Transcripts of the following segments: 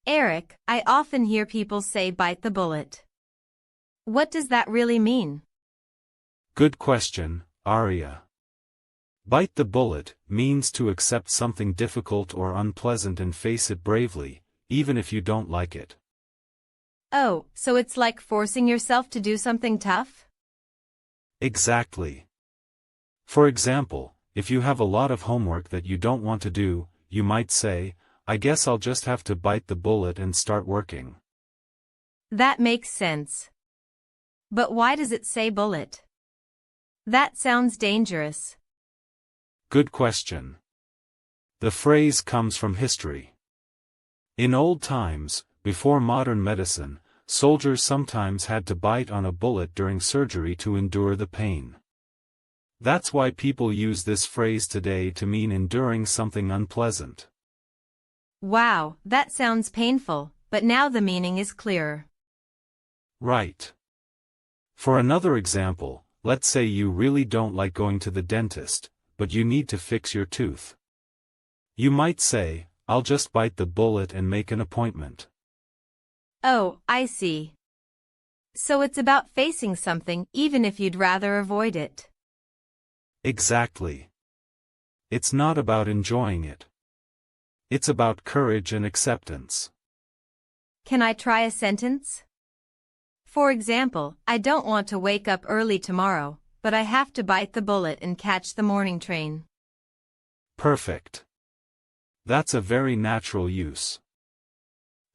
Eric, I often hear people say bite the bullet. What does that really mean? Good question, Arya. Bite the bullet means to accept something difficult or unpleasant and face it bravely, even if you don't like it. Oh, so it's like forcing yourself to do something tough? Exactly. For example, if you have a lot of homework that you don't want to do, you might say, I guess I'll just have to bite the bullet and start working. That makes sense. But why does it say bullet? That sounds dangerous. Good question. The phrase comes from history. In old times, before modern medicine, soldiers sometimes had to bite on a bullet during surgery to endure the pain. That's why people use this phrase today to mean enduring something unpleasant. Wow, that sounds painful, but now the meaning is clearer. Right. For another example, let's say you really don't like going to the dentist, but you need to fix your tooth. You might say, I'll just bite the bullet and make an appointment. Oh, I see. So it's about facing something even if you'd rather avoid it. Exactly. It's not about enjoying it. It's about courage and acceptance. Can I try a sentence? For example, I don't want to wake up early tomorrow, but I have to bite the bullet and catch the morning train. Perfect. That's a very natural use.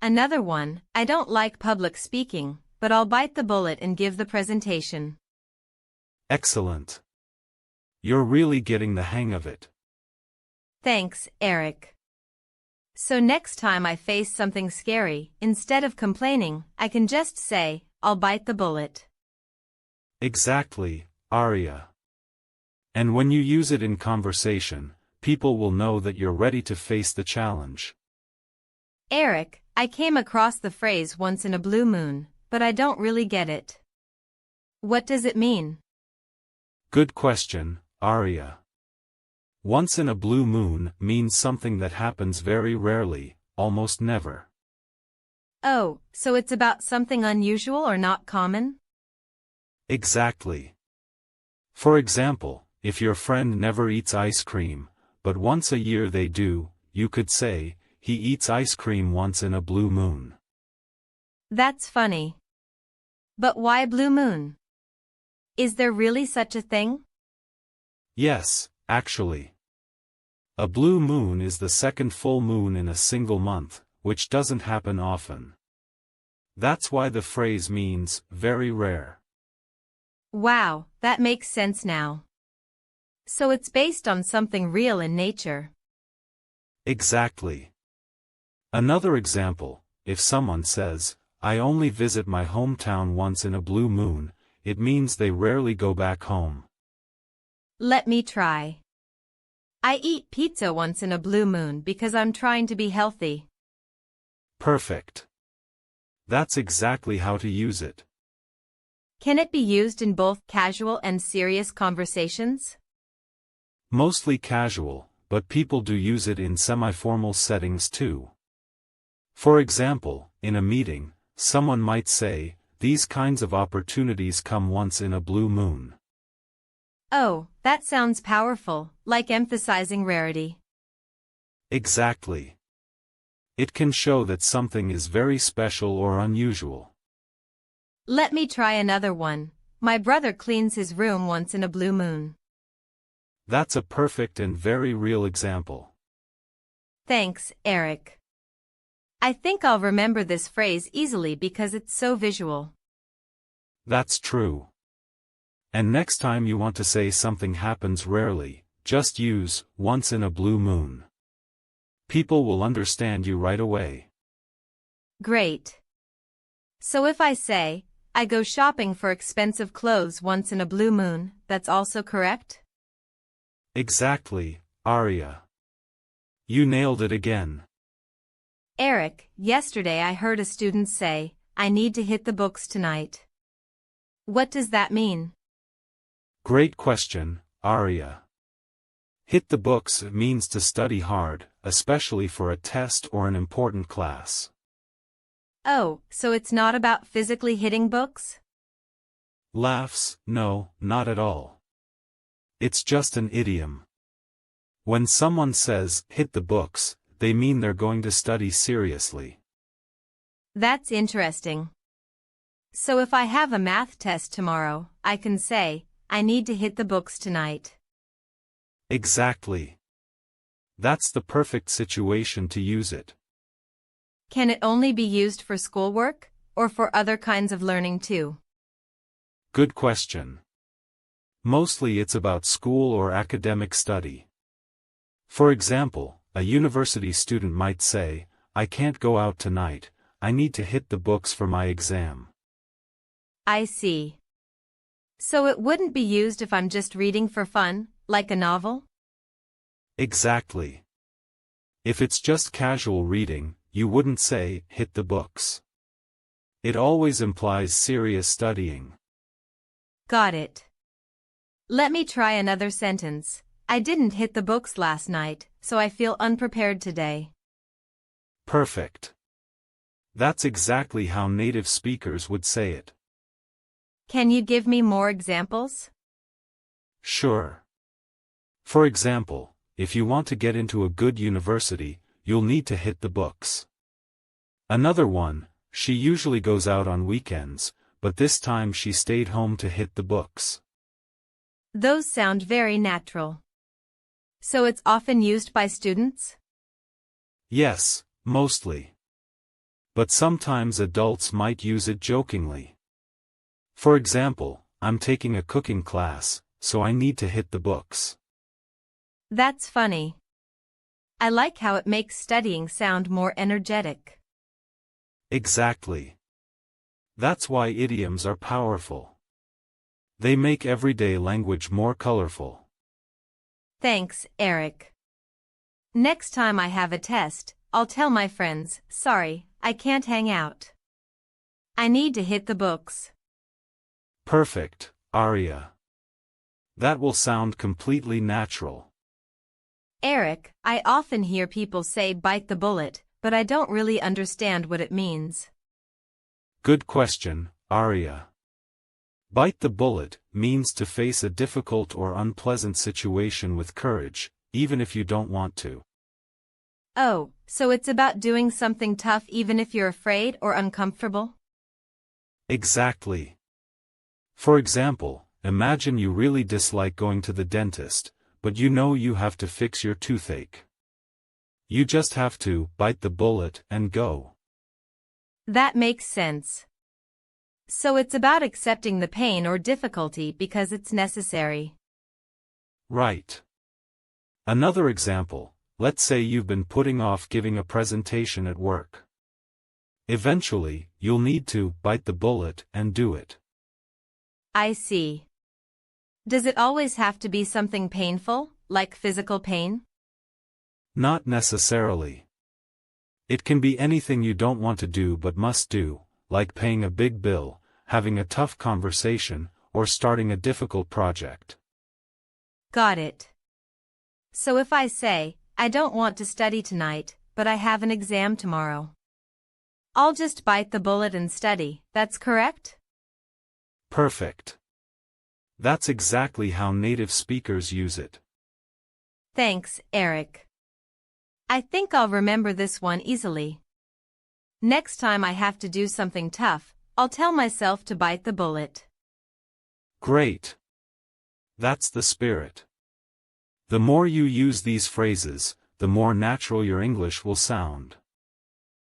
Another one, I don't like public speaking, but I'll bite the bullet and give the presentation. Excellent. You're really getting the hang of it. Thanks, Eric. So next time I face something scary, instead of complaining, I can just say, I'll bite the bullet. Exactly, Arya. And when you use it in conversation, people will know that you're ready to face the challenge. Eric, I came across the phrase once in a blue moon, but I don't really get it. What does it mean? Good question, Arya. Once in a blue moon means something that happens very rarely, almost never. Oh, so it's about something unusual or not common? Exactly. For example, if your friend never eats ice cream, but once a year they do, you could say, he eats ice cream once in a blue moon. That's funny. But why blue moon? Is there really such a thing? Yes, actually. A blue moon is the second full moon in a single month, which doesn't happen often. That's why the phrase means, very rare. Wow, that makes sense now. So it's based on something real in nature. Exactly. Another example, if someone says, I only visit my hometown once in a blue moon, it means they rarely go back home. Let me try. I eat pizza once in a blue moon because I'm trying to be healthy. Perfect. That's exactly how to use it. Can it be used in both casual and serious conversations? Mostly casual, but people do use it in semi-formal settings too. For example, in a meeting, someone might say, these kinds of opportunities come once in a blue moon. Oh, that sounds powerful, like emphasizing rarity. Exactly. It can show that something is very special or unusual. Let me try another one. My brother cleans his room once in a blue moon. That's a perfect and very real example. Thanks, Eric. I think I'll remember this phrase easily because it's so visual. That's true. And next time you want to say something happens rarely, just use, once in a blue moon. People will understand you right away. Great. So if I say, I go shopping for expensive clothes once in a blue moon, that's also correct? Exactly, Arya. You nailed it again. Eric, yesterday I heard a student say, I need to hit the books tonight. What does that mean? Great question, Arya. Hit the books means to study hard, especially for a test or an important class. Oh, so it's not about physically hitting books? Laughs, no, not at all. It's just an idiom. When someone says, hit the books, they mean they're going to study seriously. That's interesting. So if I have a math test tomorrow, I can say, I need to hit the books tonight. Exactly. That's the perfect situation to use it. Can it only be used for schoolwork, or for other kinds of learning too? Good question. Mostly it's about school or academic study. For example, a university student might say, I can't go out tonight, I need to hit the books for my exam. I see. So it wouldn't be used if I'm just reading for fun, like a novel? Exactly. If it's just casual reading, you wouldn't say, hit the books. It always implies serious studying. Got it. Let me try another sentence. I didn't hit the books last night, so I feel unprepared today. Perfect. That's exactly how native speakers would say it. Can you give me more examples? Sure. For example, if you want to get into a good university, you'll need to hit the books. Another one, she usually goes out on weekends, but this time she stayed home to hit the books. Those sound very natural. So it's often used by students? Yes, mostly. But sometimes adults might use it jokingly. For example, I'm taking a cooking class, so I need to hit the books. That's funny. I like how it makes studying sound more energetic. Exactly. That's why idioms are powerful. They make everyday language more colorful. Thanks, Eric. Next time I have a test, I'll tell my friends, sorry, I can't hang out. I need to hit the books. Perfect, Aria. That will sound completely natural. Eric, I often hear people say bite the bullet, but I don't really understand what it means. Good question, Aria. Bite the bullet means to face a difficult or unpleasant situation with courage, even if you don't want to. Oh, so it's about doing something tough even if you're afraid or uncomfortable? Exactly. For example, imagine you really dislike going to the dentist, but you know you have to fix your toothache. You just have to bite the bullet and go. That makes sense. So it's about accepting the pain or difficulty because it's necessary. Right. Another example, let's say you've been putting off giving a presentation at work. Eventually, you'll need to bite the bullet and do it. I see. Does it always have to be something painful, like physical pain? Not necessarily. It can be anything you don't want to do but must do, like paying a big bill, having a tough conversation, or starting a difficult project. Got it. So if I say, I don't want to study tonight, but I have an exam tomorrow, I'll just bite the bullet and study, that's correct? Perfect. That's exactly how native speakers use it. Thanks, Eric. I think I'll remember this one easily. Next time I have to do something tough, I'll tell myself to bite the bullet. Great. That's the spirit. The more you use these phrases, the more natural your English will sound.